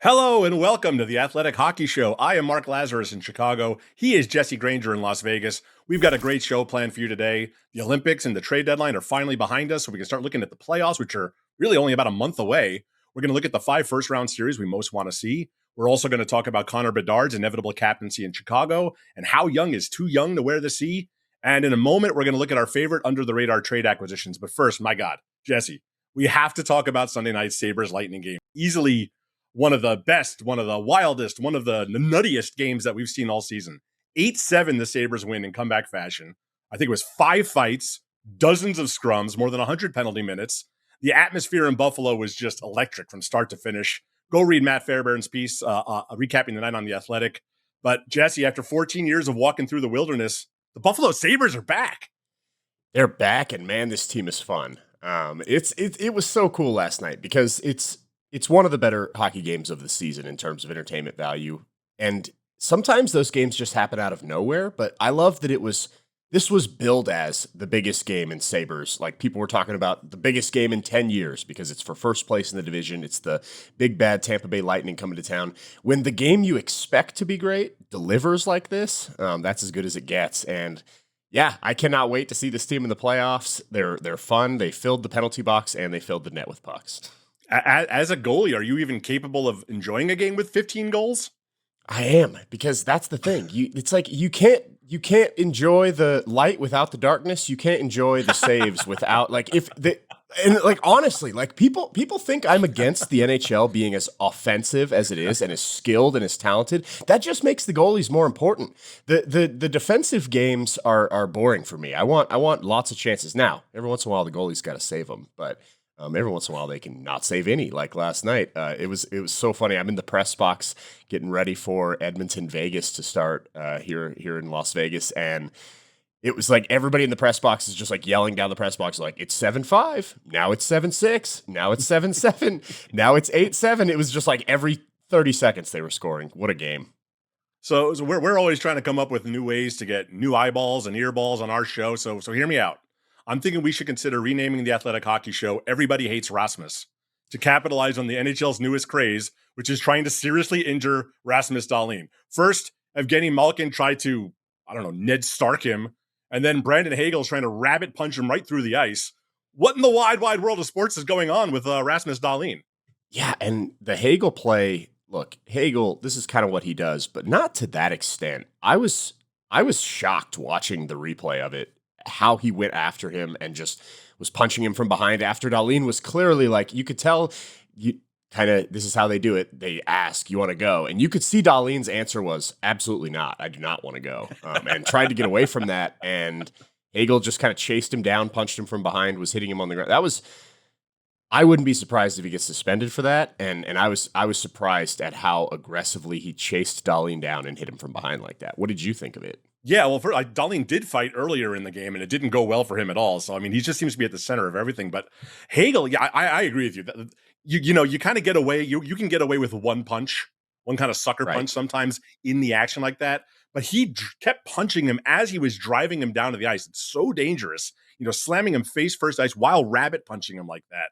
Hello and welcome to the Athletic Hockey Show. I am Mark Lazarus in Chicago. He is Jesse Granger in Las Vegas. We've got a great show planned for you today. The Olympics and the trade deadline are finally behind us, so we can start looking at the playoffs, which are really only about a month away. We're going to look at the 5 first-round series we most want to see. We're also going to talk about Connor Bedard's inevitable captaincy in Chicago and how young is too young to wear the C. And in a moment, we're going to look at our favorite under-the-radar trade acquisitions. But first, my God, Jesse, we have to talk about Sunday night's Sabres Lightning game. Easily one of the best, one of the wildest, one of the nuttiest games that we've seen all season. 8-7 the Sabres win in comeback fashion. I think it was 5 fights, dozens of scrums, more than 100 penalty minutes. The atmosphere in Buffalo was just electric from start to finish. Go read Matt Fairbairn's piece recapping the night on The Athletic. But Jesse, after 14 years of walking through the wilderness, the Buffalo Sabres are back. They're back, and man, this team is fun. It was so cool last night because it's one of the better hockey games of the season in terms of entertainment value. And sometimes those games just happen out of nowhere, but I love that this was billed as the biggest game in Sabres. Like, people were talking about the biggest game in 10 years because it's for first place in the division. It's the big bad Tampa Bay Lightning coming to town. When the game you expect to be great delivers like this, that's as good as it gets. And yeah, I cannot wait to see this team in the playoffs. They're fun. They filled the penalty box and they filled the net with pucks. As a goalie, are you even capable of enjoying a game with 15 goals? I am, because that's the thing. It's like you can't enjoy the light without the darkness. You can't enjoy the saves without honestly, like people think I'm against the NHL being as offensive as it is and as skilled and as talented. That just makes the goalies more important. The defensive games are boring for me. I want lots of chances. Now, every once in a while the goalie's got to save them, but every once in a while they can not save any, like last night. It was so funny. I'm in the press box getting ready for Edmonton, Vegas to start here in Las Vegas, and it was like everybody in the press box is just like yelling down the press box, like, it's 7-5, now it's 7-6, now it's 7-7, now it's 8-7. It was just like every 30 seconds they were scoring. What a game. So we're always trying to come up with new ways to get new eyeballs and earballs on our show. So hear me out. I'm thinking we should consider renaming the Athletic Hockey Show Everybody Hates Rasmus to capitalize on the NHL's newest craze, which is trying to seriously injure Rasmus Dahlin. First, Evgeny Malkin tried to, Ned Stark him, and then Brandon Hagel's trying to rabbit punch him right through the ice. What in the wide world of sports is going on with Rasmus Dahlin? Yeah, and the Hagel play, look, Hagel, this is kind of what he does, but not to that extent. I was shocked watching the replay of it, how he went after him and just was punching him from behind after Dahlin was clearly, like, you could tell, this is how they do it. They ask, you want to go? And you could see Dahlin's answer was, absolutely not. I do not want to go. And tried to get away from that. And Hagel just kind of chased him down, punched him from behind, was hitting him on the ground. I wouldn't be surprised if he gets suspended for that. And I was surprised at how aggressively he chased Dahlin down and hit him from behind like that. What did you think of it? Yeah, well, Dahlin did fight earlier in the game, and it didn't go well for him at all. So, I mean, he just seems to be at the center of everything. But Hagel, yeah, I agree with you. You kind of get away. You can get away with one punch, one kind of sucker punch sometimes in the action like that. But he kept punching him as he was driving him down to the ice. It's so dangerous, slamming him face first ice while rabbit punching him like that.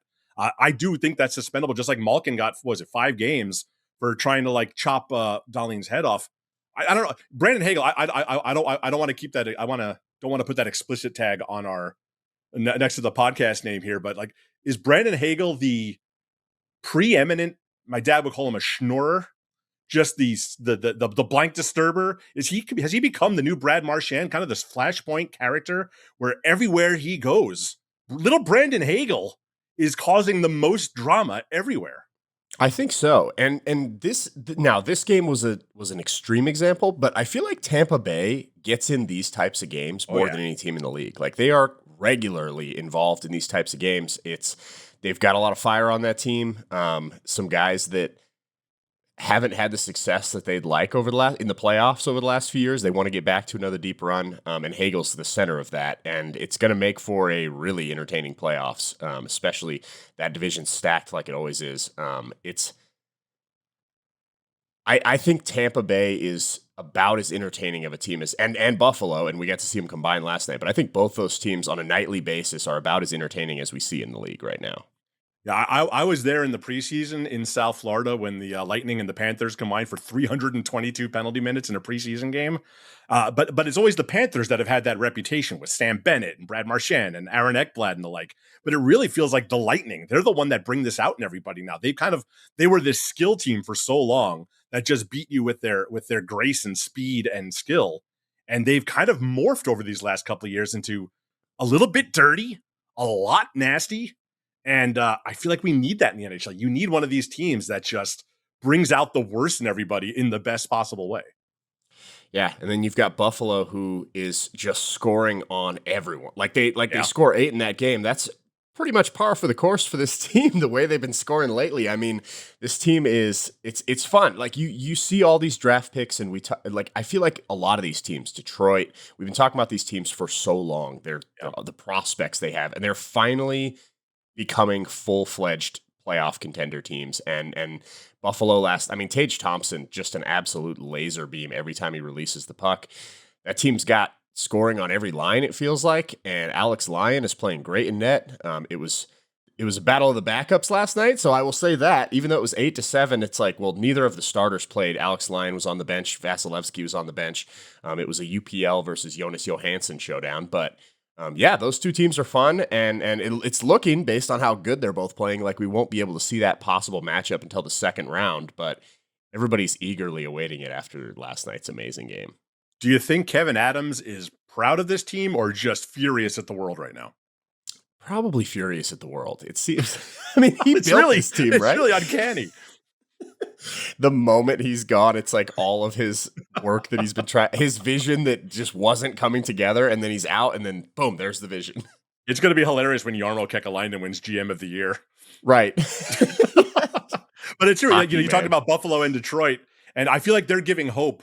I do think that's suspendable, just like Malkin got, 5 games for trying to like chop Dahlin's head off. I don't know, Brandon Hagel. I don't want to keep that. Don't want to put that explicit tag on our next to the podcast name here. But like, is Brandon Hagel the preeminent? My dad would call him a schnorrer. Just the blank disturber. Has he become the new Brad Marchand, kind of this flashpoint character where everywhere he goes, little Brandon Hagel is causing the most drama everywhere? I think so. And this game was an extreme example, but I feel like Tampa Bay gets in these types of games more than any team in the league. Like, they are regularly involved in these types of games. They've got a lot of fire on that team. Some guys that haven't had the success that they'd like in the playoffs over the last few years. They want to get back to another deep run, and Hagel's the center of that, and it's going to make for a really entertaining playoffs, especially that division stacked like it always is. I think Tampa Bay is about as entertaining of a team as and Buffalo, and we got to see them combine last night, but I think both those teams on a nightly basis are about as entertaining as we see in the league right now. Yeah, I was there in the preseason in South Florida when the Lightning and the Panthers combined for 322 penalty minutes in a preseason game. But it's always the Panthers that have had that reputation with Sam Bennett and Brad Marchand and Aaron Ekblad and the like. But it really feels like the Lightning. They're the one that bring this out in everybody now. They were this skill team for so long that just beat you with their grace and speed and skill. And they've kind of morphed over these last couple of years into a little bit dirty, a lot nasty, and I feel like we need that in the NHL. You need one of these teams that just brings out the worst in everybody in the best possible way. Yeah, and then you've got Buffalo, who is just scoring on everyone. They Yeah. score 8 in that game. That's pretty much par for the course for this team. The way they've been scoring lately. I mean, this team it's fun. Like you see all these draft picks, and I feel like a lot of these teams, Detroit. We've been talking about these teams for so long. They're the prospects they have, and they're finally becoming full-fledged playoff contender teams. And Buffalo Tage Thompson, just an absolute laser beam every time he releases the puck. That team's got scoring on every line, it feels like, and Alex Lyon is playing great in net. It was a battle of the backups last night, so I will say that, even though it was 8-7, it's like, well, neither of the starters played. Alex Lyon was on the bench, Vasilevsky was on the bench. It was a UPL versus Jonas Johansson showdown, but those two teams are fun, and it's looking, based on how good they're both playing, like we won't be able to see that possible matchup until the second round, but everybody's eagerly awaiting it after last night's amazing game. Do you think Kevin Adams is proud of this team or just furious at the world right now? Probably furious at the world. It seems. I mean, he built this team, right? It's really uncanny. The moment he's gone, it's like all of his work that he's been trying, his vision that just wasn't coming together, and then he's out, and then boom, there's the vision. It's going to be hilarious when Jarmo Kekalainen wins GM of the year. Right. But it's true. Hockey, you talked about Buffalo and Detroit, and I feel like they're giving hope.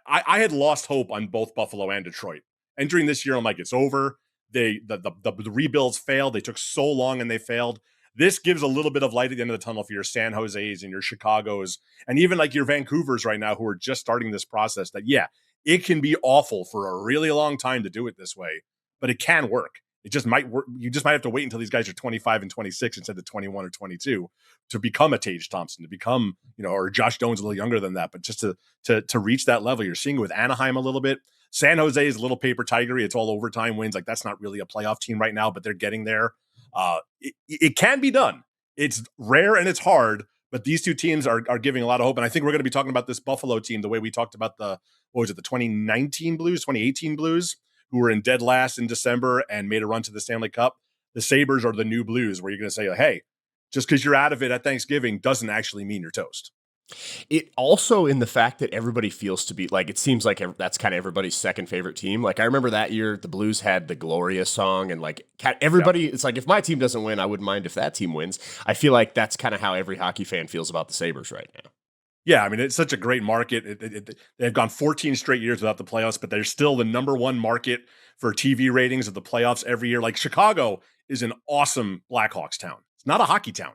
I had lost hope on both Buffalo and Detroit. Entering this year, I'm like, it's over. The rebuilds failed. They took so long and they failed. This gives a little bit of light at the end of the tunnel for your San Jose's and your Chicago's, and even like your Vancouvers right now, who are just starting this process. That it can be awful for a really long time to do it this way, but it can work. It just might work. You just might have to wait until these guys are 25 and 26 instead of 21 or 22 to become a Tage Thompson, to become, or Josh Doan's a little younger than that, but just to reach that level. You're seeing it with Anaheim a little bit. San Jose is a little paper tigery. It's all overtime wins. Like, that's not really a playoff team right now, but they're getting there. It can be done. It's rare and it's hard, but these two teams are giving a lot of hope. And I think we're going to be talking about this Buffalo team the way we talked about the 2019 Blues, 2018 Blues, who were in dead last in December and made a run to the Stanley Cup. The Sabres are the new Blues, where you're going to say, hey, just because you're out of it at Thanksgiving doesn't actually mean you're toast. It also, in the fact that everybody feels to be like, it seems like that's kind of everybody's second favorite team. Like, I remember that year the Blues had the Gloria song, and like everybody, It's like, if my team doesn't win, I wouldn't mind if that team wins. I feel like that's kind of how every hockey fan feels about the Sabres right now. Yeah, I mean, it's such a great market. They've gone 14 straight years without the playoffs, but they're still the number one market for TV ratings of the playoffs every year. Like, Chicago is an awesome Blackhawks town. It's not a hockey town.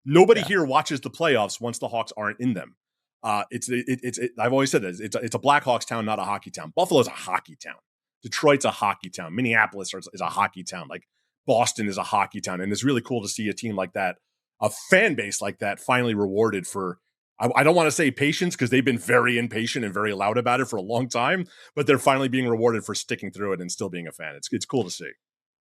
Nobody here watches the playoffs once the Hawks aren't in them. I've always said this. It's a Blackhawks town, not a hockey town. Buffalo's a hockey town. Detroit's a hockey town. Minneapolis is a hockey town. Like, Boston is a hockey town. And it's really cool to see a team like that, a fan base like that, finally rewarded for, I don't want to say patience, because they've been very impatient and very loud about it for a long time, but they're finally being rewarded for sticking through it and still being a fan. It's cool to see.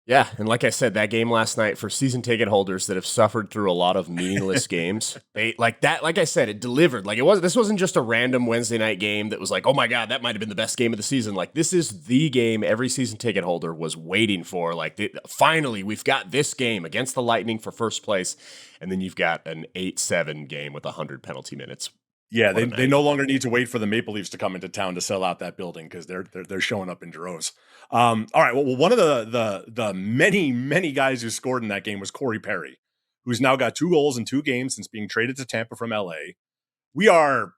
Yeah, and like I said, that game last night, for season ticket holders that have suffered through a lot of meaningless games, like I said, it delivered. Like, this wasn't just a random Wednesday night game that was like, oh my God, that might have been the best game of the season. Like, this is the game every season ticket holder was waiting for. Like, finally, we've got this game against the Lightning for first place, and then you've got an 8-7 game with 100 penalty minutes. Yeah, they no longer need to wait for the Maple Leafs to come into town to sell out that building, because they're showing up in droves. All right, well, one of the many guys who scored in that game was Corey Perry, who's now got 2 goals in 2 games since being traded to Tampa from LA. We are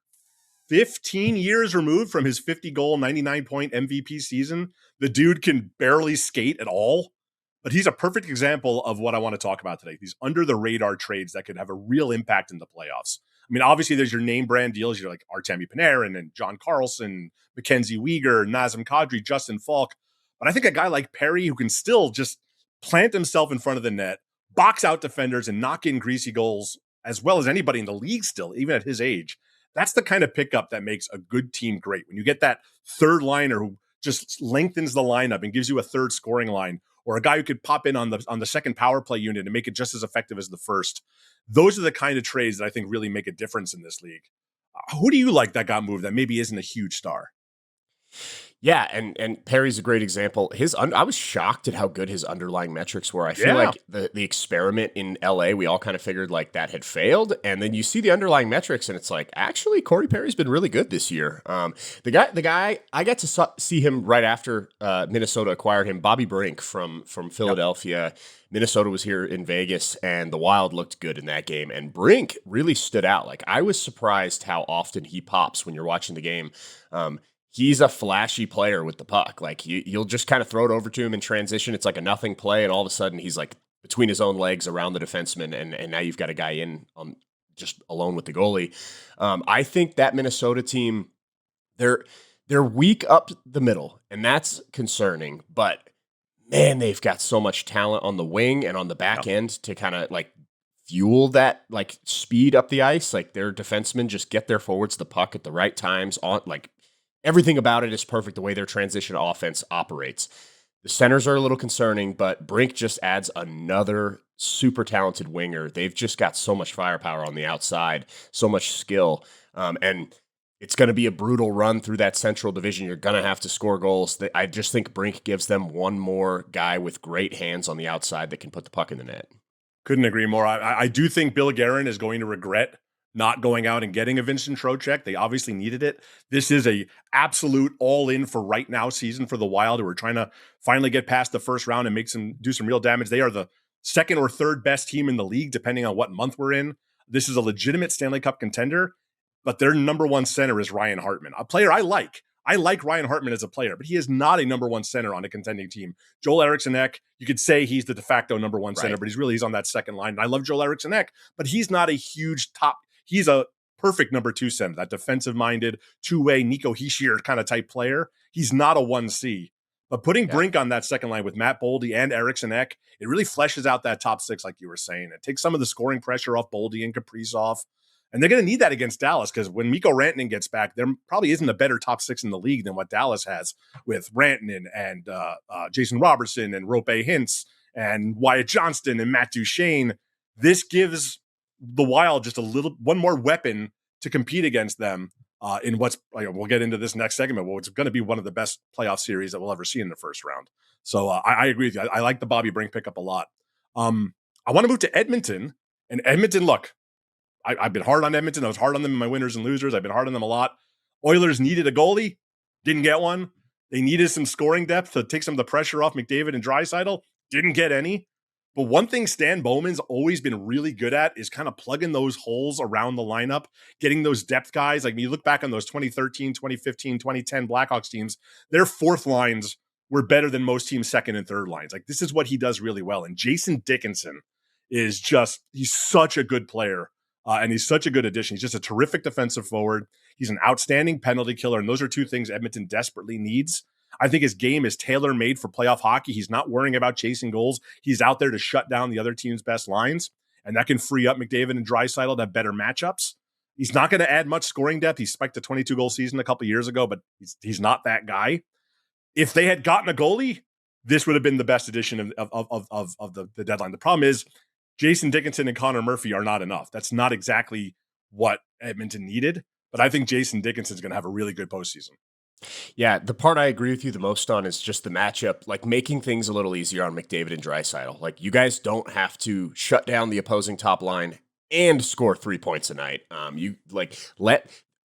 15 years removed from his 50-goal, 99-point MVP season. The dude can barely skate at all, but he's a perfect example of what I want to talk about today. These under-the-radar trades that could have a real impact in the playoffs. I mean, obviously, there's your name brand deals. You're like Artemi Panarin and John Carlson, Mackenzie Weegar, Nazem Kadri, Justin Falk. But I think a guy like Perry, who can still just plant himself in front of the net, box out defenders and knock in greasy goals as well as anybody in the league still, even at his age. That's the kind of pickup that makes a good team great. When you get that third liner who just lengthens the lineup and gives you a third scoring line, or a guy who could pop in on the second power play unit and make it just as effective as the first. Those are the kind of trades that I think really make a difference in this league. Who do you like that got moved that maybe isn't a huge star? Yeah, and Perry's a great example. I was shocked at how good his underlying metrics were. I feel like the experiment in LA, we all kind of figured like that had failed, and then you see the underlying metrics, and it's like actually Corey Perry's been really good this year. The guy, I got to see him right after Minnesota acquired him. Bobby Brink from Philadelphia. Yep. Minnesota was here in Vegas, and the Wild looked good in that game, and Brink really stood out. Like I was surprised how often he pops when you're watching the game. He's a flashy player with the puck. Like you'll just kind of throw it over to him in transition. It's like a nothing play, and all of a sudden he's like between his own legs around the defenseman, and now you've got a guy in just alone with the goalie. I think that Minnesota team, they're weak up the middle, and that's concerning. But man, they've got so much talent on the wing and on the back end to kind of like fuel that like speed up the ice. Like their defensemen just get their forwards the puck at the right times on like. Everything about it is perfect the way their transition offense operates. The centers are a little concerning, but Brink just adds another super talented winger. They've just got so much firepower on the outside, so much skill. And it's going to be a brutal run through that Central Division. You're going to have to score goals. I just think Brink gives them one more guy with great hands on the outside that can put the puck in the net. Couldn't agree more. I do think Bill Guerin is going to regret not going out and getting a Vincent Trocheck. They obviously needed it. This is a absolute all-in for right now season for the Wild, who are trying to finally get past the first round and do some real damage. They are the second or third best team in the league, depending on what month we're in. This is a legitimate Stanley Cup contender, but their number one center is Ryan Hartman, a player I like. I like Ryan Hartman as a player, but he is not a number one center on a contending team. Joel Eriksson-Ek, you could say he's the de facto number one center, but he's on that second line. And I love Joel Eriksson-Ek, but he's not a huge top. He's a perfect number two center, that defensive-minded, two-way Nico Hischier kind of type player. He's not a 1C. But putting Brink on that second line with Matt Boldy and Eriksson-Ek, it really fleshes out that top six, like you were saying. It takes some of the scoring pressure off Boldy and Kaprizov. And they're going to need that against Dallas, because when Mikko Rantanen gets back, there probably isn't a better top six in the league than what Dallas has with Rantanen and Jason Robertson and Rope Hintz and Wyatt Johnston and Matt Duchene. This gives the Wild just one more weapon to compete against them in what's, we'll get into this next segment, but it's going to be one of the best playoff series that we'll ever see in the first round. So I agree with you. I like the Bobby Brink pickup a lot. I want to move to Edmonton, and Edmonton, look, I've been hard on Edmonton. I was hard on them in my winners and losers. I've been hard on them a lot. Oilers needed a goalie, didn't get one. They needed some scoring depth to take some of the pressure off McDavid and Draisaitl, didn't get any. But one thing Stan Bowman's always been really good at is kind of plugging those holes around the lineup, getting those depth guys. Like when you look back on those 2013, 2015, 2010 Blackhawks teams, their fourth lines were better than most teams' second and third lines. Like this is what he does really well. And Jason Dickinson is he's such a good player. And he's such a good addition. He's just a terrific defensive forward. He's an outstanding penalty killer. And those are two things Edmonton desperately needs. I think his game is tailor-made for playoff hockey. He's not worrying about chasing goals. He's out there to shut down the other team's best lines. And that can free up McDavid and Draisaitl to have better matchups. He's not going to add much scoring depth. He spiked a 22-goal season a couple years ago, but he's not that guy. If they had gotten a goalie, this would have been the best addition of the deadline. The problem is, Jason Dickinson and Connor Murphy are not enough. That's not exactly what Edmonton needed, but I think Jason Dickinson's going to have a really good postseason. Yeah, the part I agree with you the most on is just the matchup, like making things a little easier on McDavid and Draisaitl. Like you guys don't have to shut down the opposing top line and score 3 points a night.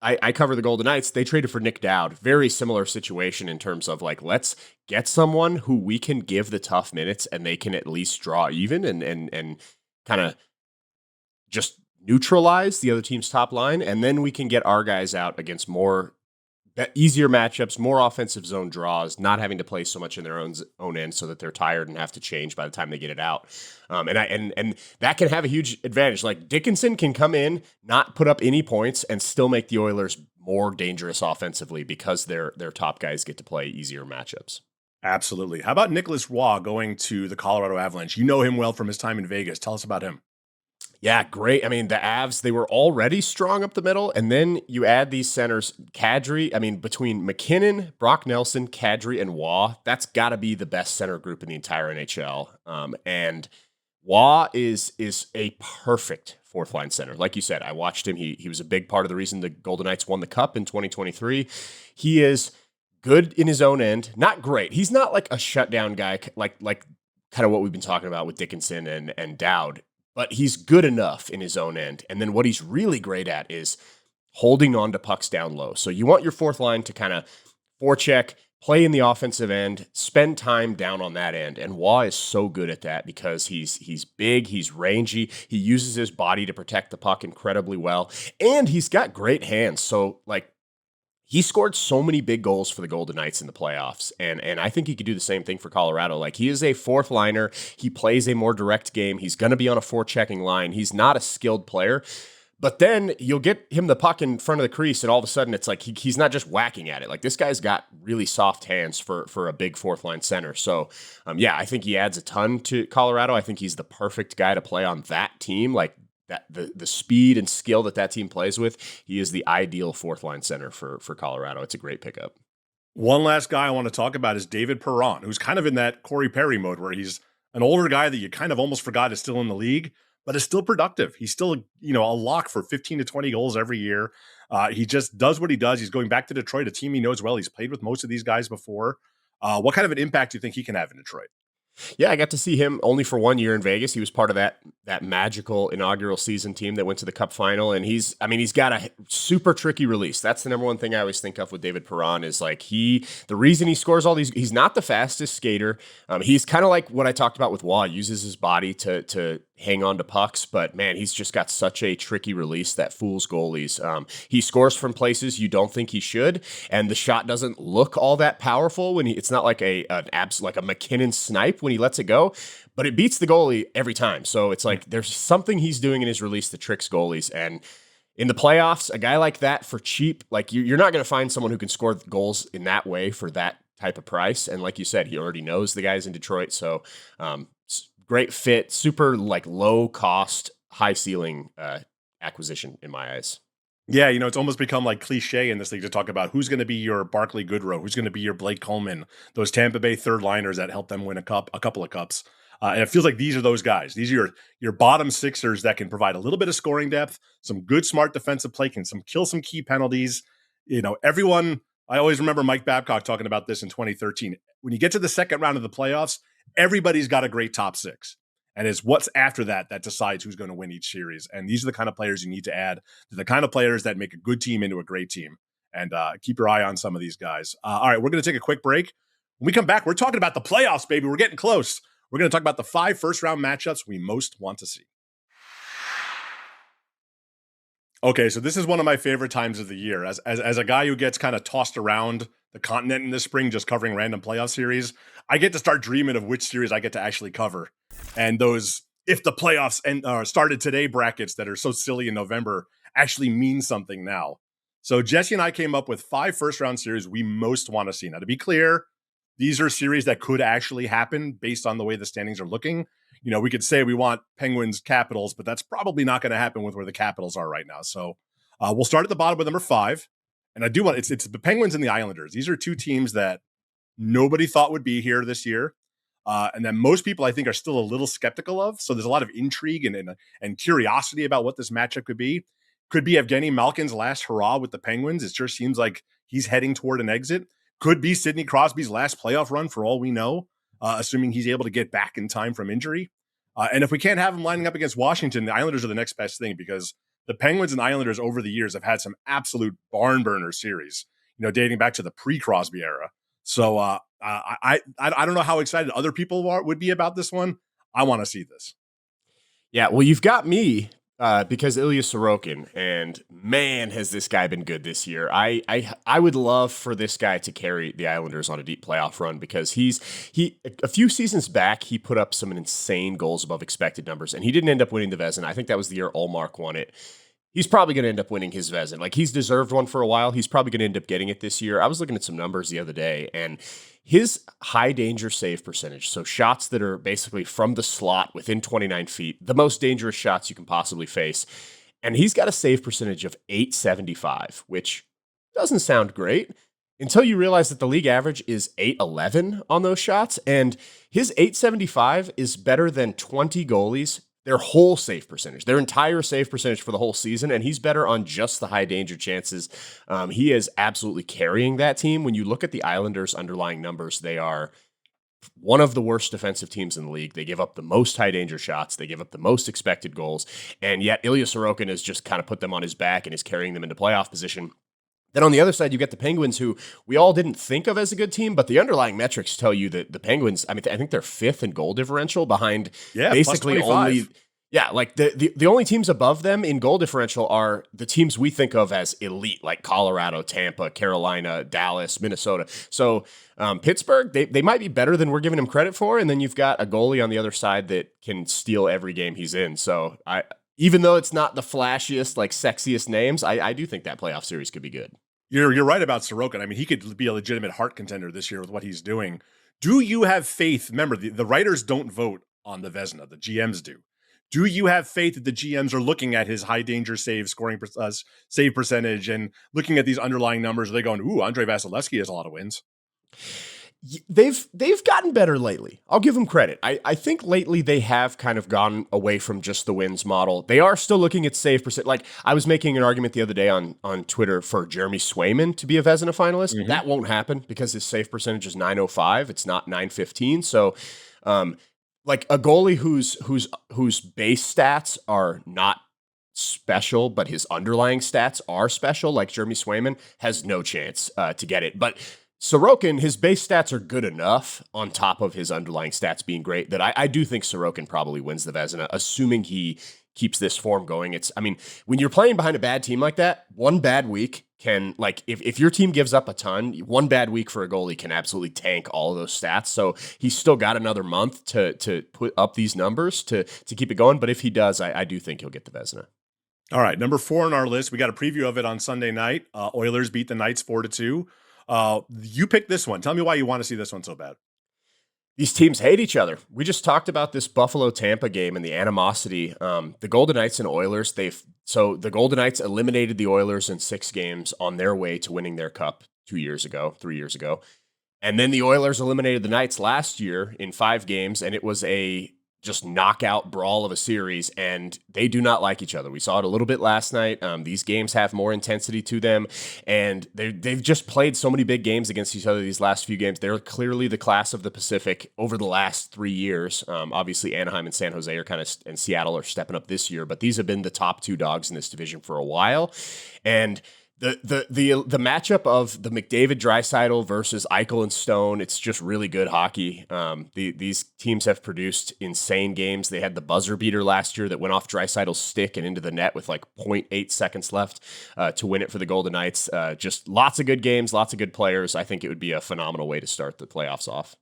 I cover the Golden Knights. They traded for Nick Dowd. Very similar situation in terms of like, let's get someone who we can give the tough minutes and they can at least draw even and kind of just neutralize the other team's top line. And then we can get our guys out against easier matchups, more offensive zone draws, not having to play so much in their own end so that they're tired and have to change by the time they get it out. And that can have a huge advantage. Like Dickinson can come in, not put up any points and still make the Oilers more dangerous offensively because their top guys get to play easier matchups. Absolutely. How about Nic Roy going to the Colorado Avalanche? You know him well from his time in Vegas. Tell us about him. Yeah, great. I mean, the Avs, they were already strong up the middle, and then you add these centers, Kadri. I mean, between McKinnon, Brock Nelson, Kadri, and Waugh, that's got to be the best center group in the entire NHL. And Waugh is a perfect fourth line center. Like you said, I watched him. He was a big part of the reason the Golden Knights won the Cup in 2023. He is good in his own end, not great. He's not like a shutdown guy, like kind of what we've been talking about with Dickinson and Dowd, but he's good enough in his own end. And then what he's really great at is holding on to pucks down low. So you want your fourth line to kind of forecheck, play in the offensive end, spend time down on that end. And Waugh is so good at that because he's big, he's rangy, he uses his body to protect the puck incredibly well, and he's got great hands. So like he scored so many big goals for the Golden Knights in the playoffs, and I think he could do the same thing for Colorado. Like he is a fourth liner. He plays a more direct game. He's going to be on a forechecking line. He's not a skilled player, but then you'll get him the puck in front of the crease, and all of a sudden it's like he's not just whacking at it. Like this guy's got really soft hands for a big fourth line center. So yeah, I think he adds a ton to Colorado. I think he's the perfect guy to play on that team. Like that the speed and skill that team plays with, he is the ideal fourth line center for Colorado. It's a great pickup. One last guy I want to talk about is David Perron, who's kind of in that Corey Perry mode where he's an older guy that you kind of almost forgot is still in the league, but is still productive. He's still, a lock for 15 to 20 goals every year. He just does what he does. He's going back to Detroit, a team he knows well. He's played with most of these guys before. What kind of an impact do you think he can have in Detroit? Yeah, I got to see him only for 1 year in Vegas. He was part of that magical inaugural season team that went to the Cup final, and he's got a super tricky release. That's the number one thing I always think of with David Perron is like the reason he scores all these. He's not the fastest skater. He's kind of like what I talked about with Waugh. Uses his body to hang on to pucks, but man, he's just got such a tricky release that fools goalies. He scores from places you don't think he should, and the shot doesn't look all that powerful when it's not like like a McKinnon snipe when he lets it go, but it beats the goalie every time. So it's like there's something he's doing in his release that tricks goalies. And in the playoffs, a guy like that for cheap, like you're not going to find someone who can score goals in that way for that type of price. And like you said, he already knows the guys in Detroit. So great fit, super like low cost, high ceiling acquisition in my eyes. Yeah, it's almost become like cliche in this league to talk about who's going to be your Barclay Goodrow, who's going to be your Blake Coleman, those Tampa Bay third liners that helped them win a couple of cups. And it feels like these are those guys. These are your bottom sixers that can provide a little bit of scoring depth, some good, smart defensive play, can kill some key penalties. Everyone, I always remember Mike Babcock talking about this in 2013. When you get to the second round of the playoffs, everybody's got a great top six. And it's what's after that decides who's going to win each series. And these are the kind of players you need to add. They're the kind of players that make a good team into a great team. And keep your eye on some of these guys. All right, we're going to take a quick break. When we come back, we're talking about the playoffs, baby. We're getting close. We're going to talk about the 5 first-round matchups we most want to see. Okay, so this is one of my favorite times of the year. As a guy who gets kind of tossed around the continent in the spring just covering random playoff series, I get to start dreaming of which series I get to actually cover. And those, if the playoffs started today brackets that are so silly in November actually mean something now. So Jesse and I came up with 5 first-round series we most want to see. Now, to be clear, these are series that could actually happen based on the way the standings are looking. We could say we want Penguins Capitals, but that's probably not going to happen with where the Capitals are right now. So we'll start at the bottom with number 5. And I do want, it's the Penguins and the Islanders. These are two teams that nobody thought would be here this year. And that most people, I think, are still a little skeptical of. So there's a lot of intrigue and curiosity about what this matchup could be. Could be Evgeny Malkin's last hurrah with the Penguins. It sure seems like he's heading toward an exit. Could be Sidney Crosby's last playoff run for all we know, assuming he's able to get back in time from injury. And if we can't have him lining up against Washington, the Islanders are the next best thing because the Penguins and Islanders over the years have had some absolute barn burner series, dating back to the pre-Crosby era. So I don't know how excited other people would be about this one. I want to see this. Yeah, well, you've got me because Ilya Sorokin, and man, has this guy been good this year. I would love for this guy to carry the Islanders on a deep playoff run because he a few seasons back he put up some insane goals above expected numbers, and he didn't end up winning the Vezina. I think that was the year Ullmark won it. He's probably going to end up winning his Vezina. Like, he's deserved one for a while. He's probably going to end up getting it this year. I was looking at some numbers the other day, and his high danger save percentage, so shots that are basically from the slot within 29 feet, the most dangerous shots you can possibly face, and he's got a save percentage of 875, which doesn't sound great until you realize that the league average is 811 on those shots, and his 875 is better than 20 goalies, their whole save percentage, their entire save percentage for the whole season, and he's better on just the high danger chances. He is absolutely carrying that team. When you look at the Islanders' underlying numbers, they are one of the worst defensive teams in the league. They give up the most high danger shots. They give up the most expected goals, and yet Ilya Sorokin has just kind of put them on his back and is carrying them into playoff position. Then on the other side, you get the Penguins, who we all didn't think of as a good team, but the underlying metrics tell you that the Penguins, I mean, I think they're fifth in goal differential behind basically only. Yeah, like the only teams above them in goal differential are the teams we think of as elite, like Colorado, Tampa, Carolina, Dallas, Minnesota. So Pittsburgh, they might be better than we're giving them credit for, and then you've got a goalie on the other side that can steal every game he's in. So even though it's not the flashiest, like sexiest names, I do think that playoff series could be good. You're right about Sorokin. I mean, he could be a legitimate Hart contender this year with what he's doing. Do you have faith? Remember, the writers don't vote on the Vezina. The GMs do. Do you have faith that the GMs are looking at his high danger save scoring save percentage and looking at these underlying numbers? Are they going, ooh, Andrei Vasilevsky has a lot of wins? They've gotten better lately. I'll give them credit. I think lately they have kind of gone away from just the wins model. They are still looking at save percent. Like, I was making an argument the other day on Twitter for Jeremy Swayman to be a Vezina finalist. Mm-hmm. That won't happen because his save percentage is 905. It's not 915. So, like a goalie whose base stats are not special, but his underlying stats are special, like Jeremy Swayman, has no chance to get it. But Sorokin, his base stats are good enough on top of his underlying stats being great that I do think Sorokin probably wins the Vezina, assuming he keeps this form going. I mean, when you're playing behind a bad team like that, one bad week can, like, if your team gives up a ton, one bad week for a goalie can absolutely tank all of those stats. So he's still got another month to put up these numbers to keep it going. But if he does, I do think he'll get the Vezina. All right, number 4 on our list. We got a preview of it on Sunday night. Oilers beat the Knights 4-2. You picked this one. Tell me why you want to see this one so bad. These teams hate each other. We just talked about this Buffalo-Tampa game and the animosity. The Golden Knights and Oilers, so the Golden Knights eliminated the Oilers in 6 games on their way to winning their cup 3 years ago. And then the Oilers eliminated the Knights last year in 5 games, and it was a just knockout brawl of a series, and they do not like each other. We saw it a little bit last night. These games have more intensity to them, and they've just played so many big games against each other these last few games. They're clearly the class of the Pacific over the last 3 years. Obviously, Anaheim and San Jose and Seattle are stepping up this year, but these have been the top 2 dogs in this division for a while, and the matchup of the McDavid Draisaitl versus Eichel and Stone, it's just really good hockey. These teams have produced insane games. They had the buzzer beater last year that went off Draisaitl's stick and into the net with like 0.8 seconds left to win it for the Golden Knights. Just lots of good games, lots of good players. I think it would be a phenomenal way to start the playoffs off.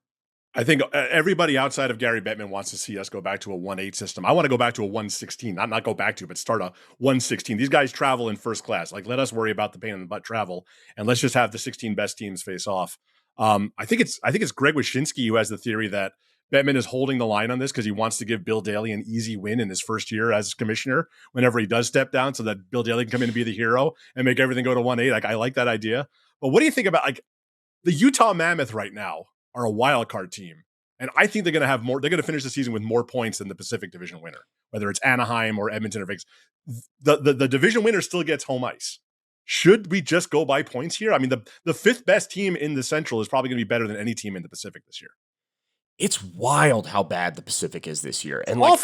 I think everybody outside of Gary Bettman wants to see us go back to a 1-8 system. I want to go back to a 1-16, not go back to, but start a 1-16. These guys travel in first class. Like, let us worry about the pain in the butt travel, and let's just have the 16 best teams face off. I think it's Greg Wyshynski who has the theory that Bettman is holding the line on this because he wants to give Bill Daly an easy win in his first year as commissioner whenever he does step down, so that Bill Daly can come in and be the hero and make everything go to 1-8. Like, I like that idea. But what do you think about, like, the Utah Mammoth right now are a wild card team, and I think they're going to have more. They're going to finish the season with more points than the Pacific Division winner, whether it's Anaheim or Edmonton or Vegas. The division winner still gets home ice. Should we just go by points here? I mean, the 5th best team in the Central is probably going to be better than any team in the Pacific this year. It's wild how bad the Pacific is this year, and like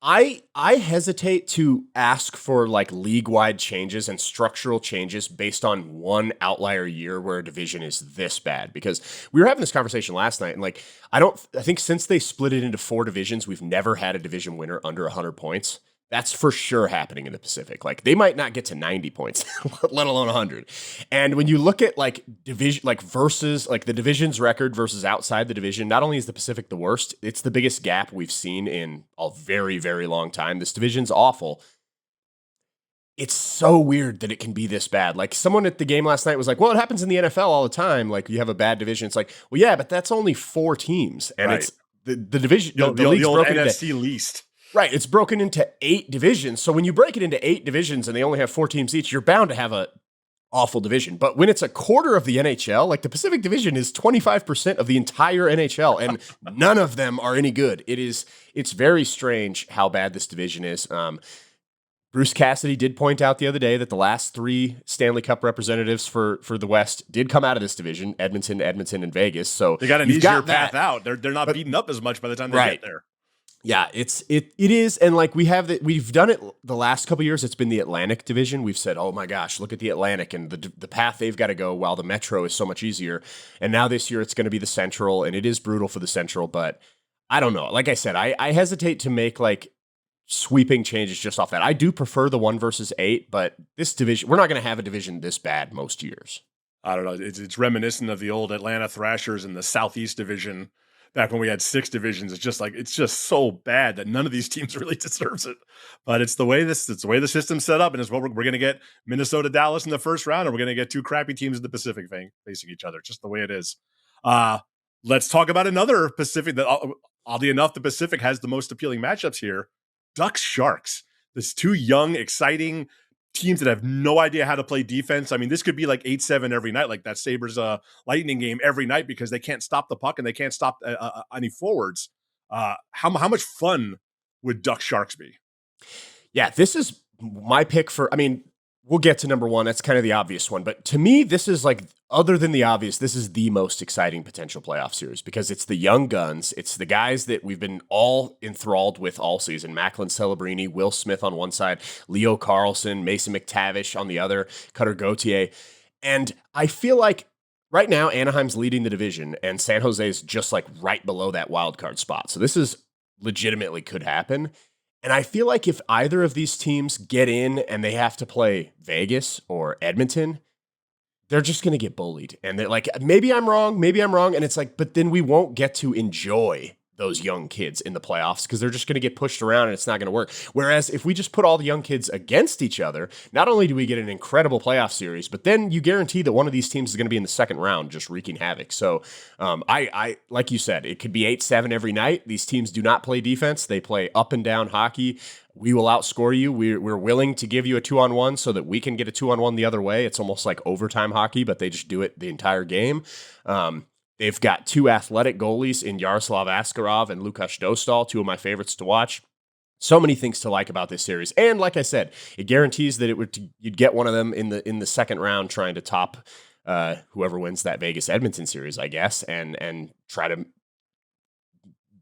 I hesitate to ask for like league-wide changes and structural changes based on one outlier year where a division is this bad, because we were having this conversation last night, and like I think since they split it into 4 divisions, we've never had a division winner under 100 points. That's for sure happening in the Pacific. Like, they might not get to 90 points, let alone 100. And when you look at like division, like versus like the division's record versus outside the division, not only is the Pacific the worst, it's the biggest gap we've seen in a very, very long time. This division's awful. it's so weird that it can be this bad. Like someone at the game last night was like, well, it happens in the NFL all the time. Like you have a bad division. It's like, well, yeah, but that's only 4 teams. And Right. it's the division, the The league's old broken NFC into, least. right. It's broken into 8 divisions. So when you break it into 8 divisions and they only have 4 teams each, you're bound to have a awful division. But when it's a quarter of the NHL, like the Pacific Division is 25% of the entire NHL, and none of them are any good. It's very strange how bad this division is. Bruce Cassidy did point out the other day that the last 3 Stanley Cup representatives for the West did come out of this division: Edmonton, and Vegas. So They got an easier path out. They're not beaten up as much by the time they get there. Yeah, it is, and like we've done it the last couple of years. It's been the Atlantic Division. We've said, oh my gosh, look at the Atlantic and the path they've got to go, while the Metro is so much easier. And now this year it's going to be the Central, and it is brutal for the Central. But I don't know. Like I said, I hesitate to make like sweeping changes just off that. I do prefer the 1 versus 8, but this division, we're not going to have a division this bad most years. I don't know. It's reminiscent of the old Atlanta Thrashers in the Southeast Division back when we had 6 divisions. It's just so bad that none of these teams really deserves it. But it's the way the system's set up, and it's what we're going to get Minnesota, Dallas in the first round, and we're going to get 2 crappy teams in the Pacific facing each other. Just the way it is. Let's talk about another Pacific that, oddly enough, the Pacific has the most appealing matchups here. Ducks Sharks. There's 2 young, exciting teams that have no idea how to play defense. I mean, this could be like 8-7 every night, like that Sabres Lightning game every night, because they can't stop the puck and they can't stop any forwards. How much fun would Ducks Sharks be? Yeah, this is my pick for, I mean, we'll get to number 1. That's kind of the obvious one. But to me, this is like, other than the obvious, this is the most exciting potential playoff series, because it's the young guns. It's the guys that we've been all enthralled with all season. Macklin Celebrini, Will Smith on one side, Leo Carlson, Mason McTavish on the other, Cutter Gauthier. And I feel like right now Anaheim's leading the division and San Jose is just like right below that wild card spot. So this is legitimately could happen. And I feel like if either of these teams get in and they have to play Vegas or Edmonton, they're just going to get bullied. And they're like, maybe I'm wrong. And it's like, but then we won't get to enjoy those young kids in the playoffs because they're just going to get pushed around and it's not going to work. Whereas if we just put all the young kids against each other, not only do we get an incredible playoff series, but then you guarantee that one of these teams is going to be in the second round just wreaking havoc. So I like you said, it could be 8-7 every night. These teams do not play defense. They play up and down hockey. We will outscore you. We're willing to give you a 2-on-1 so that we can get a 2-on-1 the other way. It's almost like overtime hockey, but they just do it the entire game. They've got 2 athletic goalies in Yaroslav Askarov and Lukas Dostal, 2 of my favorites to watch. So many things to like about this series. And like I said, it guarantees that you'd get one of them in the second round trying to top whoever wins that Vegas Edmonton series, I guess, and try to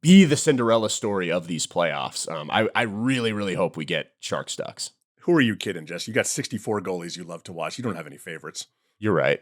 be the Cinderella story of these playoffs. I really, really hope we get Sharks Ducks. Who are you kidding, Jess? You got 64 goalies you love to watch. You don't have any favorites. You're right.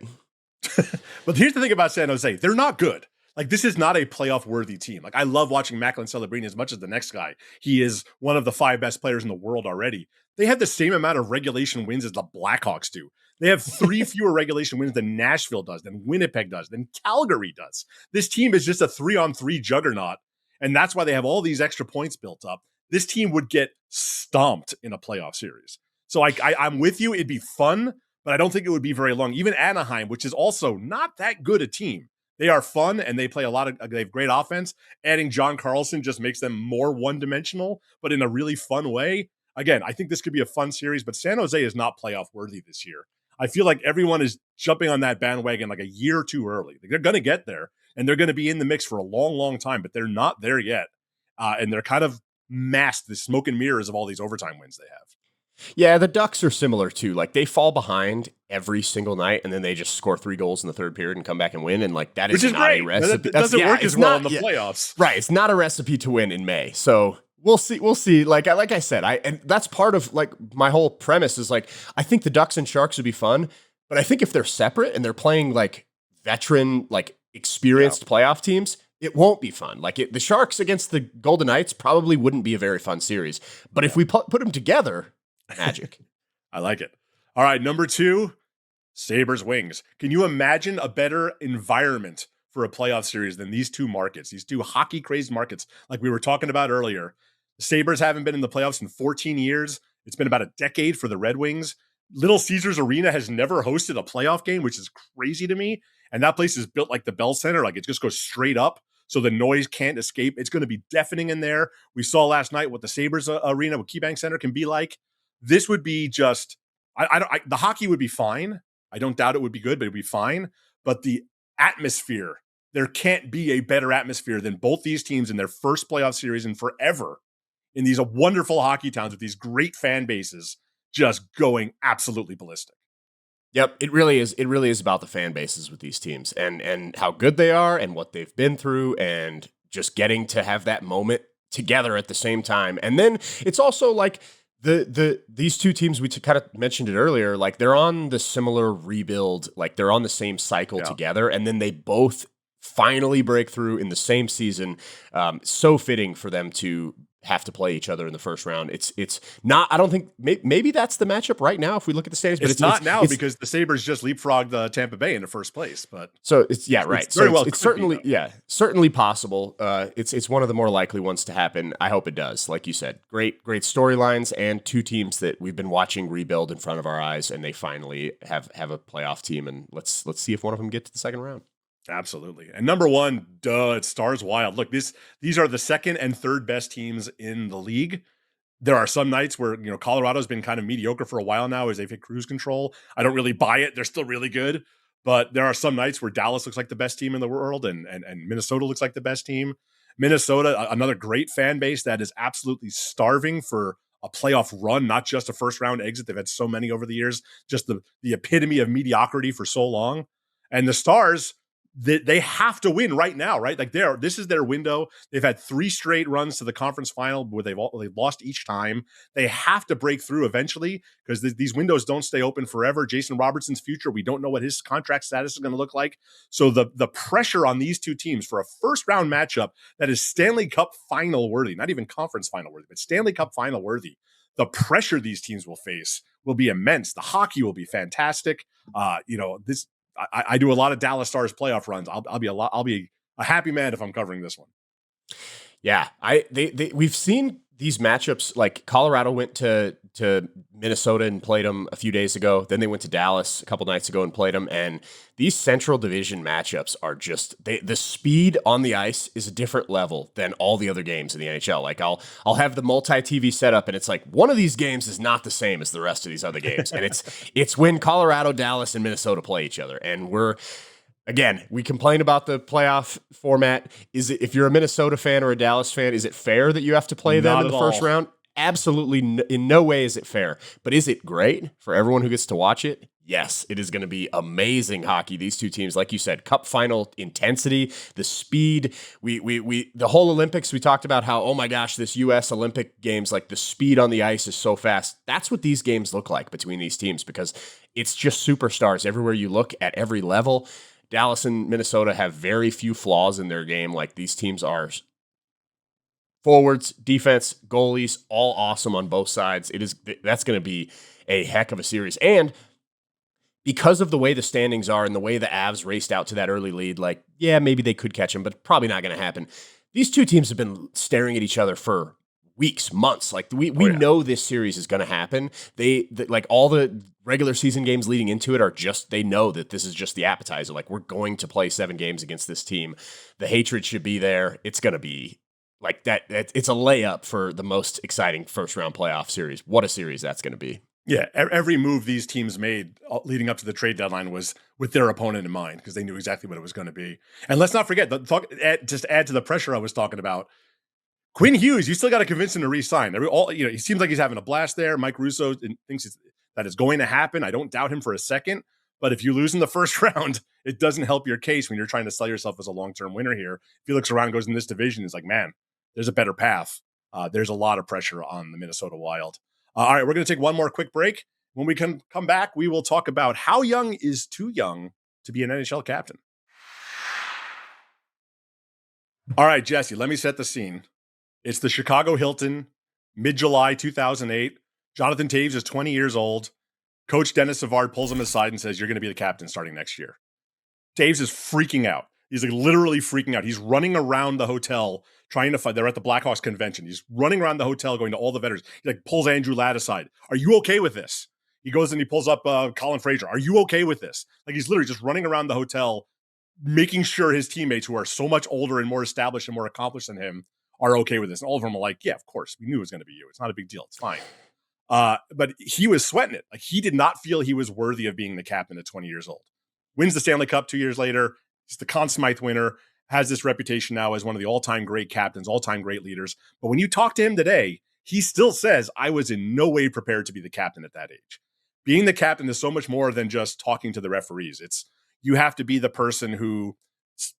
But here's the thing about San Jose. They're not good. Like, this is not a playoff-worthy team. Like, I love watching Macklin Celebrini as much as the next guy. He is one of the 5 best players in the world already. They have the same amount of regulation wins as the Blackhawks do. They have 3 fewer regulation wins than Nashville does, than Winnipeg does, than Calgary does. This team is just a 3-on-3 juggernaut, and that's why they have all these extra points built up. This team would get stomped in a playoff series. So I'm with you. It'd be fun, but I don't think it would be very long. Even Anaheim, which is also not that good a team, they are fun and they play they have great offense. Adding John Carlson just makes them more one-dimensional, but in a really fun way. Again, I think this could be a fun series, but San Jose is not playoff worthy this year. I feel like everyone is jumping on that bandwagon like a year too early. They're going to get there and they're going to be in the mix for a long, long time, but they're not there yet. And they're kind of masked, the smoke and mirrors of all these overtime wins they have. Yeah, the Ducks are similar too. Like, they fall behind every single night, and then they just score 3 goals in the third period and come back and win. And like, that is not great. a recipe. That doesn't work as well in the playoffs, right? It's not a recipe to win in May. So we'll see. We'll see. Like I said, and that's part of like my whole premise is like, I think the Ducks and Sharks would be fun, but I think if they're separate and they're playing like veteran, like experienced playoff teams, it won't be fun. Like the Sharks against the Golden Knights probably wouldn't be a very fun series. But if we put them together, magic. I like it. All right, number 2, Sabres Wings. Can you imagine a better environment for a playoff series than these 2 markets, these 2 hockey-crazed markets like we were talking about earlier? The Sabres haven't been in the playoffs in 14 years. It's been about a decade for the Red Wings. Little Caesars Arena has never hosted a playoff game, which is crazy to me. And that place is built like the Bell Center. Like it just goes straight up. So the noise can't escape. It's going to be deafening in there. We saw last night what the Sabres Arena with KeyBank Center can be like. This would be just, the hockey would be fine. I don't doubt it would be good, but it'd be fine. But the atmosphere, there can't be a better atmosphere than both these teams in their first playoff series in forever in these wonderful hockey towns with these great fan bases just going absolutely ballistic. Yep, it really is. It really is about the fan bases with these teams and how good they are and what they've been through and just getting to have that moment together at the same time. And then it's also like these two teams, we kind of mentioned it earlier, like they're on the similar rebuild, like they're on the same cycle together, and then they both finally break through in the same season. So fitting for them to have to play each other in the first round. It's not, I don't think, maybe that's the matchup right now if we look at the standings, but it's not now because the Sabres just leapfrogged Tampa Bay in the first place. But so it's, yeah, right. It's very well it's certainly, certainly possible. It's one of the more likely ones to happen. I hope it does. Like you said, great storylines and two teams that we've been watching rebuild in front of our eyes, and they finally have a playoff team. And let's see if one of them get to the second round. Absolutely. And number one, it's Stars Wild. Look, these are the second and third best teams in the league. There are some nights where, Colorado's been kind of mediocre for a while now as they've hit cruise control. I don't really buy it. They're still really good. But there are some nights where Dallas looks like the best team in the world and Minnesota looks like the best team. Minnesota, another great fan base that is absolutely starving for a playoff run, not just a first round exit. They've had so many over the years, just the epitome of mediocrity for so long. And the Stars, they have to win right now, right? Like this is their window. They've had 3 straight runs to the conference final where they've lost each time. They have to break through eventually because these windows don't stay open forever. Jason Robertson's future, we don't know what his contract status is going to look like. So the pressure on these two teams for a first round matchup that is Stanley Cup final worthy, not even conference final worthy, but Stanley Cup final worthy. The pressure these teams will face will be immense. The hockey will be fantastic. I do a lot of Dallas Stars playoff runs. I'll be a happy man if I'm covering this one. Yeah, we've seen these matchups. Like Colorado went to Minnesota and played them a few days ago. Then they went to Dallas a couple nights ago and played them. And these Central Division matchups are just the speed on the ice is a different level than all the other games in the NHL. Like I'll have the multi-TV setup, and it's like one of these games is not the same as the rest of these other games. And it's when Colorado, Dallas, and Minnesota play each other, and Again, we complain about the playoff format. If you're a Minnesota fan or a Dallas fan, is it fair that you have to play them in the first round? Absolutely, in no way is it fair. But is it great for everyone who gets to watch it? Yes, it is going to be amazing hockey. These two teams, like you said, cup final intensity, the speed. We the whole Olympics, we talked about how, oh my gosh, this U.S. Olympic games, like the speed on the ice is so fast. That's what these games look like between these teams because it's just superstars everywhere you look at every level. Dallas and Minnesota have very few flaws in their game. Like these teams are forwards, defense, goalies, all awesome on both sides. That's going to be a heck of a series. And because of the way the standings are and the way the Avs raced out to that early lead, like, yeah, maybe they could catch them, but probably not going to happen. These two teams have been staring at each other for weeks, months. Like we know this series is going to happen. Like all the regular season games leading into it are just, they know that this is just the appetizer. Like we're going to play 7 games against this team. The hatred should be there. It's going to be like that. It's a layup for the most exciting first round playoff series. What a series that's going to be. Yeah. Every move these teams made leading up to the trade deadline was with their opponent in mind because they knew exactly what it was going to be. And let's not forget, just add to the pressure I was talking about. Quinn Hughes, you still got to convince him to re-sign. He seems like he's having a blast there. Mike Russo thinks that is going to happen. I don't doubt him for a second. But if you lose in the first round, it doesn't help your case when you're trying to sell yourself as a long-term winner here. If he looks around and goes in this division, it's like, man, there's a better path. There's a lot of pressure on the Minnesota Wild. All right, we're going to take one more quick break. When we come back, we will talk about how young is too young to be an NHL captain. All right, Jesse, let me set the scene. It's the Chicago Hilton, mid-July 2008. Jonathan Toews is 20 years old. Coach Dennis Savard pulls him aside and says, you're going to be the captain starting next year. Toews is freaking out. He's like literally freaking out. He's running around the hotel trying to fight. They're at the Blackhawks convention. He's running around the hotel, going to all the veterans. He like pulls Andrew Ladd aside. Are you okay with this? He goes and he pulls up Colin Fraser. Are you okay with this? Like he's literally just running around the hotel, making sure his teammates who are so much older and more established and more accomplished than him are okay with this. And all of them are like, yeah, of course. We knew it was going to be you. It's not a big deal. It's fine. But he was sweating it. Like he did not feel he was worthy of being the captain at 20 years old. Wins the Stanley Cup 2 years later. He's the Conn Smythe winner, has this reputation now as one of the all-time great captains, all-time great leaders. But when you talk to him today, he still says, I was in no way prepared to be the captain at that age. Being the captain is so much more than just talking to the referees. It's you have to be the person who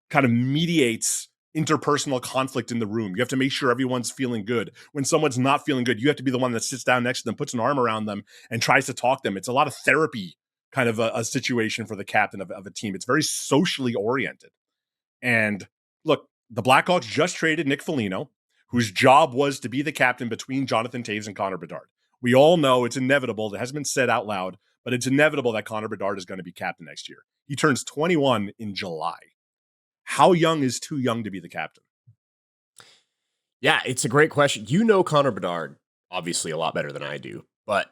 kind of mediates interpersonal conflict in the room. You have to make sure everyone's feeling good. When someone's not feeling good, you have to be the one that sits down next to them, puts an arm around them, and tries to talk them. It's a lot of therapy kind of a situation for the captain of a team. It's very socially oriented. And look, the Blackhawks just traded Nick Foligno, whose job was to be the captain between Jonathan Toews and Connor Bedard. We all know it's inevitable. It hasn't been said out loud, but it's inevitable that Connor Bedard is going to be captain next year. He turns 21 in July. How young is too young to be the captain? Yeah, it's a great question. You know Connor Bedard obviously a lot better than I do, but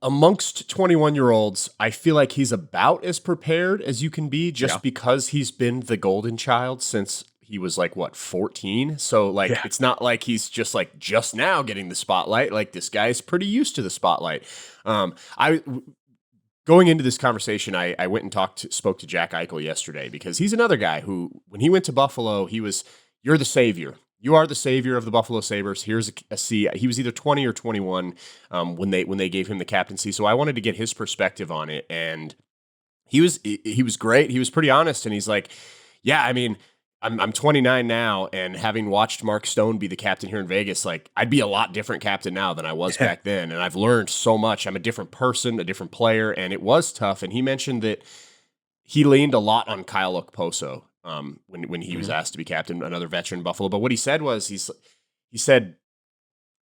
amongst 21-year-olds, I feel like he's about as prepared as you can be just because he's been the golden child since he was like, what, 14? So like, it's not like he's just now getting the spotlight. Like this guy's pretty used to the spotlight. Going into this conversation, I went and spoke to Jack Eichel yesterday because he's another guy who, when he went to Buffalo, you're the savior. You are the savior of the Buffalo Sabres. Here's a C. He was either 20 or 21 when they gave him the captaincy. So I wanted to get his perspective on it, and he was great. He was pretty honest, and he's like, "Yeah, I mean, I'm 29 now, and having watched Mark Stone be the captain here in Vegas, like I'd be a lot different captain now than I was back then, and I've learned so much. I'm a different person, a different player, and it was tough." And he mentioned that he leaned a lot on Kyle Okposo when he was asked to be captain, another veteran in Buffalo. But what he said was he said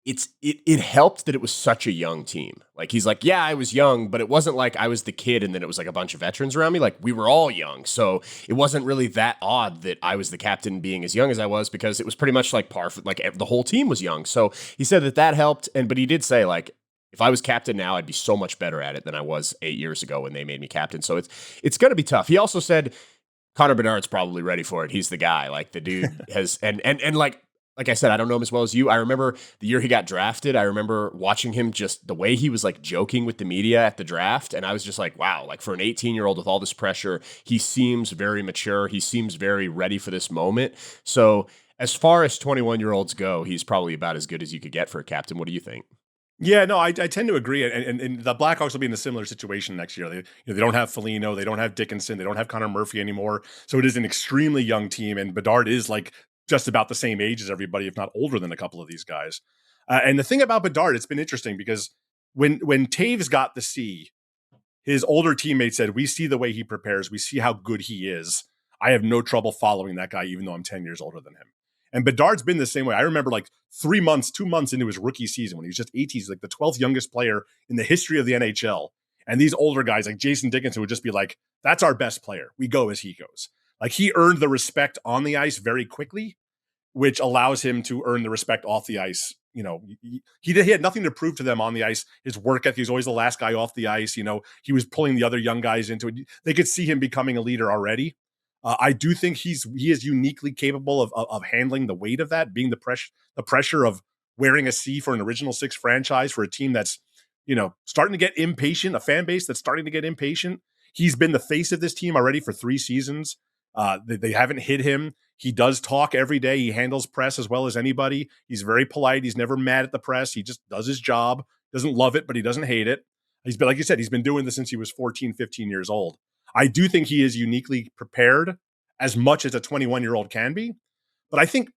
it helped that it was such a young team. Like he's like, yeah, I was young, but it wasn't like I was the kid and then it was like a bunch of veterans around me. Like we were all young, so it wasn't really that odd that I was the captain being as young as I was because it was pretty much like like the whole team was young. So he said that helped, but he did say like, if I was captain now, I'd be so much better at it than I was 8 years ago when they made me captain. So it's going to be tough. He also said Connor Bedard's probably ready for it. He's the guy. Like the dude has, and like I said, I don't know him as well as you. I remember the year he got drafted. I remember watching him, just the way he was like joking with the media at the draft. And I was just like, wow, like for an 18-year-old with all this pressure, he seems very mature. He seems very ready for this moment. So as far as 21-year-olds go, he's probably about as good as you could get for a captain. What do you think? Yeah, no, I tend to agree, and the Blackhawks will be in a similar situation next year. They don't have Foligno, they don't have Dickinson, they don't have Connor Murphy anymore, so it is an extremely young team, and Bedard is like just about the same age as everybody, if not older than a couple of these guys. And the thing about Bedard, it's been interesting because when Taves got the C, his older teammates said, "We see the way he prepares, we see how good he is. I have no trouble following that guy, even though I'm 10 years older than him." And Bedard's been the same way. I remember like 2 months into his rookie season when he was just 18, he's like the 12th youngest player in the history of the NHL. And these older guys like Jason Dickinson would just be like, that's our best player. We go as he goes. Like he earned the respect on the ice very quickly, which allows him to earn the respect off the ice. You know, he had nothing to prove to them on the ice. His work ethic, he was always the last guy off the ice. You know, he was pulling the other young guys into it. They could see him becoming a leader already. I do think he is uniquely capable of handling the weight of that, being the pressure of wearing a C for an original six franchise for a team that's, you know, starting to get impatient, a fan base that's starting to get impatient. He's been the face of this team already for 3 seasons. They haven't hit him. He does talk every day. He handles press as well as anybody. He's very polite. He's never mad at the press. He just does his job. Doesn't love it, but he doesn't hate it. He's been, like you said, he's been doing this since he was 14, 15 years old. I do think he is uniquely prepared as much as a 21-year-old can be. But I think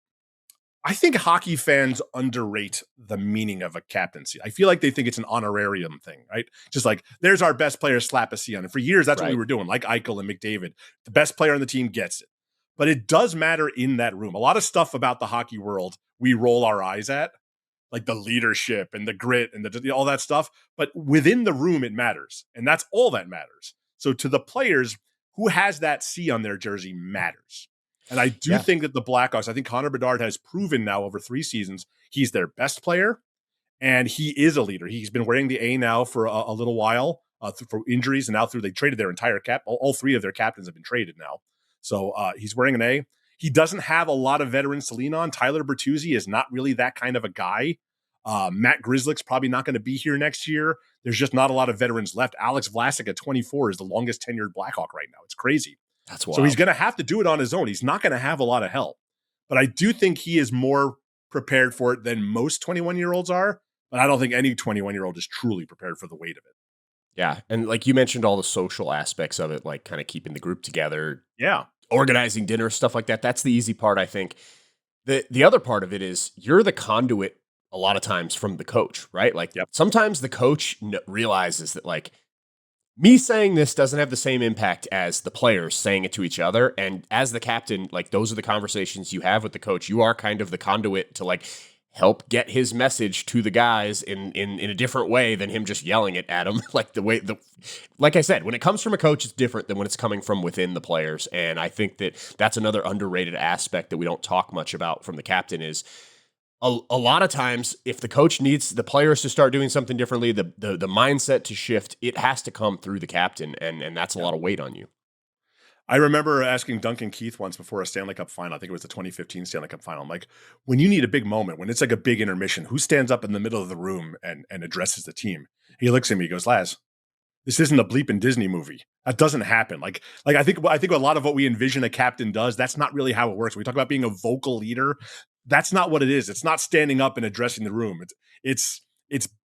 hockey fans underrate the meaning of a captaincy. I feel like they think it's an honorarium thing, right? Just like, there's our best player, slap a C on it. For years, that's what we were doing, like Eichel and McDavid. The best player on the team gets it. But it does matter in that room. A lot of stuff about the hockey world we roll our eyes at, like the leadership and the grit and all that stuff. But within the room, it matters. And that's all that matters. So to the players, who has that C on their jersey matters. And I do Yeah. think that the Blackhawks, I think Connor Bedard has proven now over 3 seasons, he's their best player and he is a leader. He's been wearing the A now for a little while for injuries, and now they traded their entire cap. All 3 of their captains have been traded now. So he's wearing an A. He doesn't have a lot of veterans to lean on. Tyler Bertuzzi is not really that kind of a guy. Matt Grzelcyk's probably not going to be here next year. There's just not a lot of veterans left. Alex Vlasic at 24 is the longest tenured Blackhawk right now. It's crazy. That's wild. So he's going to have to do it on his own. He's not going to have a lot of help. But I do think he is more prepared for it than most 21-year-olds are. But I don't think any 21-year-old is truly prepared for the weight of it. Yeah. And like you mentioned, all the social aspects of it, like kind of keeping the group together. Yeah. Organizing dinner, stuff like that. That's the easy part, I think. The other part of it is you're the conduit a lot of times from the coach, right? Like sometimes the coach realizes that like me saying this doesn't have the same impact as the players saying it to each other. And as the captain, like those are the conversations you have with the coach. You are kind of the conduit to like help get his message to the guys in a different way than him just yelling it at them. Like I said, when it comes from a coach, it's different than when it's coming from within the players. And I think that that's another underrated aspect that we don't talk much about from the captain is a lot of times if the coach needs the players to start doing something differently, the mindset to shift, it has to come through the captain. And that's a lot of weight on you. I remember asking Duncan Keith once before a Stanley Cup final. I think it was the 2015 Stanley Cup final. I'm like, when you need a big moment, when it's like a big intermission, who stands up in the middle of the room and addresses the team? He looks at me, he goes, Laz, this isn't a bleeping Disney movie. That doesn't happen. Like I think a lot of what we envision a captain does, that's not really how it works. We talk about being a vocal leader. That's not what it is. It's not standing up and addressing the room. It's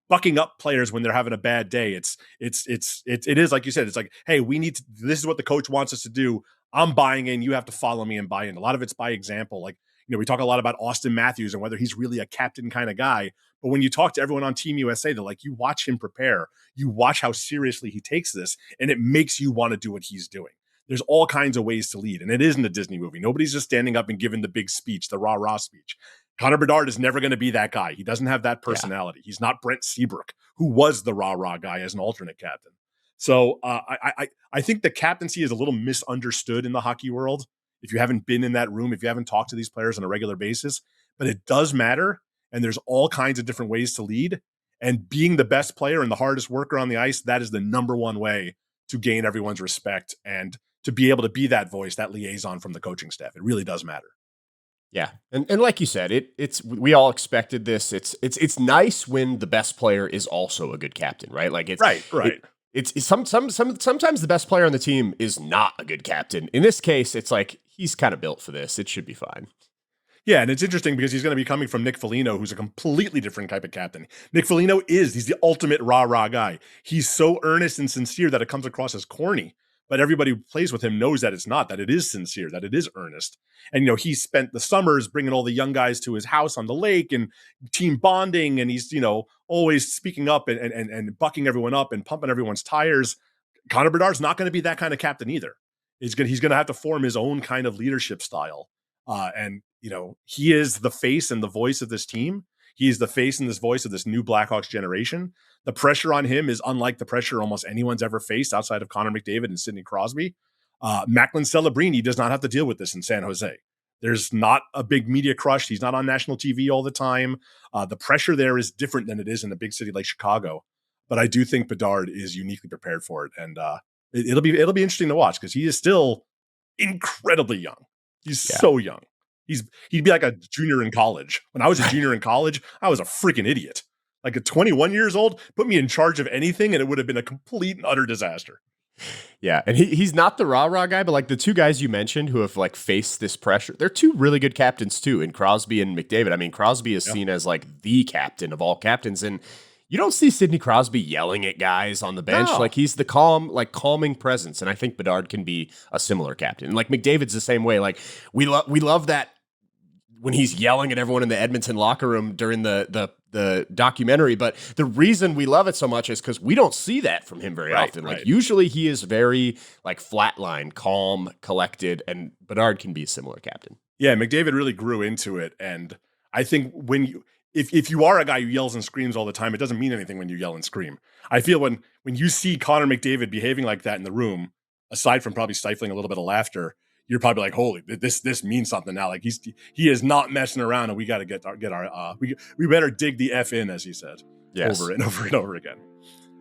bucking up players when they're having a bad day. It is like you said. It's like, hey, this is what the coach wants us to do. I'm buying in. You have to follow me and buy in. A lot of it's by example. Like, we talk a lot about Austin Matthews and whether he's really a captain kind of guy. But when you talk to everyone on Team USA, they're like, you watch him prepare. You watch how seriously he takes this, and it makes you want to do what he's doing. There's all kinds of ways to lead, and it isn't a Disney movie. Nobody's just standing up and giving the big speech, the rah-rah speech. Connor Bedard is never going to be that guy. He doesn't have that personality. Yeah. He's not Brent Seabrook, who was the rah-rah guy as an alternate captain. So I think the captaincy is a little misunderstood in the hockey world. If you haven't been in that room, if you haven't talked to these players on a regular basis, but it does matter. And there's all kinds of different ways to lead. And being the best player and the hardest worker on the ice, that is the number one way to gain everyone's respect and to be able to be that voice, that liaison from the coaching staff. It really does matter. Yeah. And like you said, it's we all expected this. It's nice when the best player is also a good captain, right? Like it's right. It's sometimes the best player on the team is not a good captain. In this case, it's like he's kind of built for this. It should be fine. Yeah, and it's interesting because he's going to be coming from Nick Foligno, who's a completely different type of captain. Nick Foligno he's the ultimate rah-rah guy. He's so earnest and sincere that it comes across as corny. But everybody who plays with him knows that it's not, that it is sincere, that it is earnest. And, he spent the summers bringing all the young guys to his house on the lake and team bonding. And he's, always speaking up and bucking everyone up and pumping everyone's tires. Connor Bedard's not going to be that kind of captain either. He's going to have to form his own kind of leadership style. He is the face and the voice of this team. He is the face and this voice of this new Blackhawks generation. The pressure on him is unlike the pressure almost anyone's ever faced outside of Connor McDavid and Sidney Crosby. Macklin Celebrini does not have to deal with this in San Jose. There's not a big media crush. He's not on national TV all the time. The pressure there is different than it is in a big city like Chicago. But I do think Bedard is uniquely prepared for it. And it'll be interesting to watch because he is still incredibly young. He's so young. He'd be like a junior in college. When I was a junior in college, I was a freaking idiot. Like at 21 years old, put me in charge of anything and it would have been a complete and utter disaster. Yeah, and he's not the rah-rah guy, but like the two guys you mentioned who have like faced this pressure, they're two really good captains too, in Crosby and McDavid. I mean, Crosby is seen as like the captain of all captains, and you don't see Sidney Crosby yelling at guys on the bench. No. Like he's the calming presence, and I think Bedard can be a similar captain. And like McDavid's the same way. Like we love that when he's yelling at everyone in the Edmonton locker room during the documentary, but the reason we love it so much is because we don't see that from him very often. Like usually he is very like flatline, calm, collected, and Bedard can be a similar captain. Yeah, McDavid really grew into it, and I think if you are a guy who yells and screams all the time, it doesn't mean anything when you yell and scream. I feel when you see Connor McDavid behaving like that in the room, aside from probably stifling a little bit of laughter, you're probably like, holy, this means something now. Like he is not messing around, and we got to get our we better dig the F in, as he said, over and over and over again.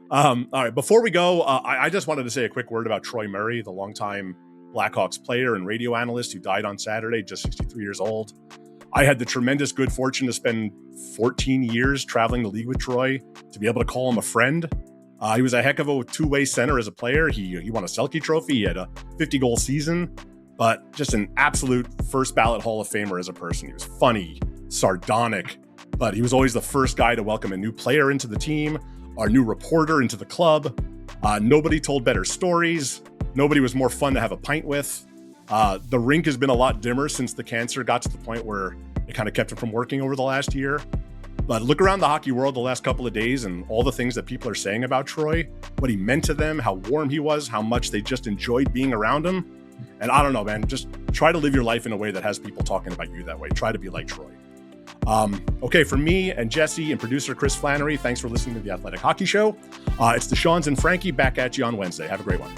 All right, before we go, I just wanted to say a quick word about Troy Murray, the longtime Blackhawks player and radio analyst who died on Saturday, just 63 years old. I had the tremendous good fortune to spend 14 years traveling the league with Troy, to be able to call him a friend. He was a heck of a two-way center as a player. He won a Selke trophy. He had a 50-goal season, but just an absolute first-ballot Hall of Famer as a person. He was funny, sardonic, but he was always the first guy to welcome a new player into the team, our new reporter into the club. Nobody told better stories. Nobody was more fun to have a pint with. The rink has been a lot dimmer since the cancer got to the point where it kind of kept him from working over the last year. But look around the hockey world the last couple of days and all the things that people are saying about Troy, what he meant to them, how warm he was, how much they just enjoyed being around him. And I don't know, man, just try to live your life in a way that has people talking about you that way. Try to be like Troy. Okay, for me and Jesse and producer Chris Flannery, thanks for listening to the Athletic Hockey Show. It's the Shawns and Frankie back at you on Wednesday. Have a great one.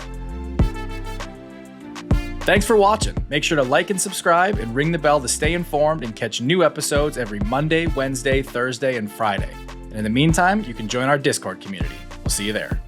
Thanks for watching. Make sure to like and subscribe and ring the bell to stay informed and catch new episodes every Monday, Wednesday, Thursday, and Friday. And in the meantime, you can join our Discord community. We'll see you there.